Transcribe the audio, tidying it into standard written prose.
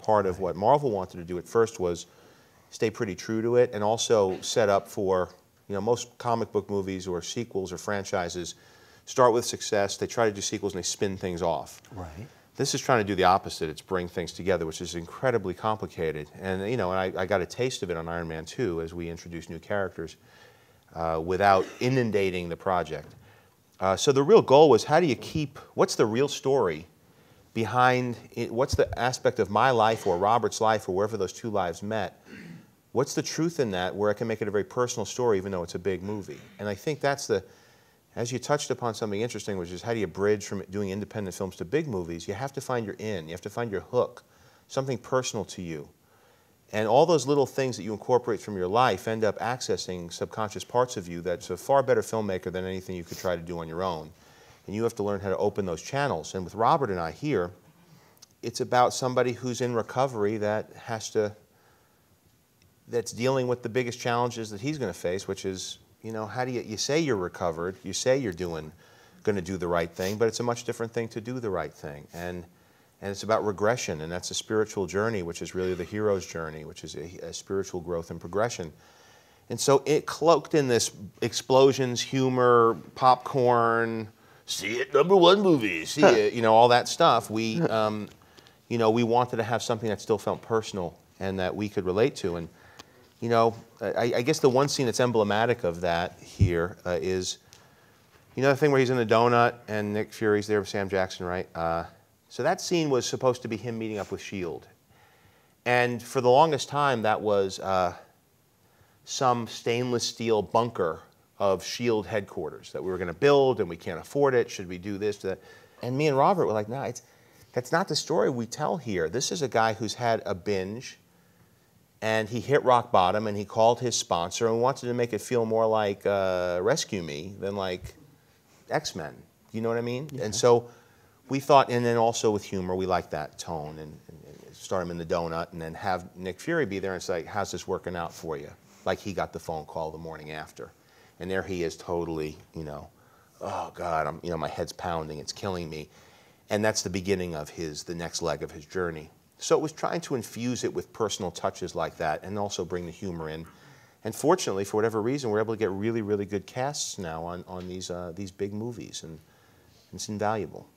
part of what Marvel wanted to do at first was stay pretty true to it, and also set up for, you know, most comic book movies or sequels or franchises start with success, they try to do sequels and they spin things off. Right. This is trying to do the opposite. It's bring things together, which is incredibly complicated. And, you know, I got a taste of it on Iron Man 2 as we introduced new characters without inundating the project. So the real goal was, how do you keep, what's the real story behind it, what's the aspect of my life or Robert's life or wherever those two lives met? What's the truth in that where I can make it a very personal story even though it's a big movie? And I think that's the, as you touched upon something interesting, which is how do you bridge from doing independent films to big movies? You have to find your in, you have to find your hook, something personal to you. And all those little things that you incorporate from your life end up accessing subconscious parts of you that's a far better filmmaker than anything you could try to do on your own. And you have to learn how to open those channels. And with Robert and I here, it's about somebody who's in recovery that has to, that's dealing with the biggest challenges that he's going to face, which is, you know, how do you say you're recovered, you say you're going to do the right thing, but it's a much different thing to do the right thing. And it's about regression, and that's a spiritual journey, which is really the hero's journey, which is a spiritual growth and progression. And so it cloaked in this explosions, humor, popcorn, see it, #1 movie, see it, you know, all that stuff. We, you know, we wanted to have something that still felt personal and that we could relate to. And, you know, I guess the one scene that's emblematic of that here is, you know, the thing where he's in the donut and Nick Fury's there with Sam Jackson, right? So that scene was supposed to be him meeting up with S.H.I.E.L.D. And for the longest time, that was some stainless steel bunker of S.H.I.E.L.D. headquarters that we were going to build, and we can't afford it. Should we do this? That? And me and Robert were like, no, that's not the story we tell here. This is a guy who's had a binge, and he hit rock bottom, and he called his sponsor, and wanted to make it feel more like Rescue Me than like X-Men. You know what I mean? Yeah. And so we thought, and then also with humor, we like that tone, and start him in the donut, and then have Nick Fury be there and say, how's this working out for you? Like he got the phone call the morning after. And there he is totally, you know, oh God, you know, my head's pounding, it's killing me. And that's the beginning of the next leg of his journey. So it was trying to infuse it with personal touches like that and also bring the humor in. And fortunately, for whatever reason, we're able to get really, really good casts now on these big movies, and it's invaluable.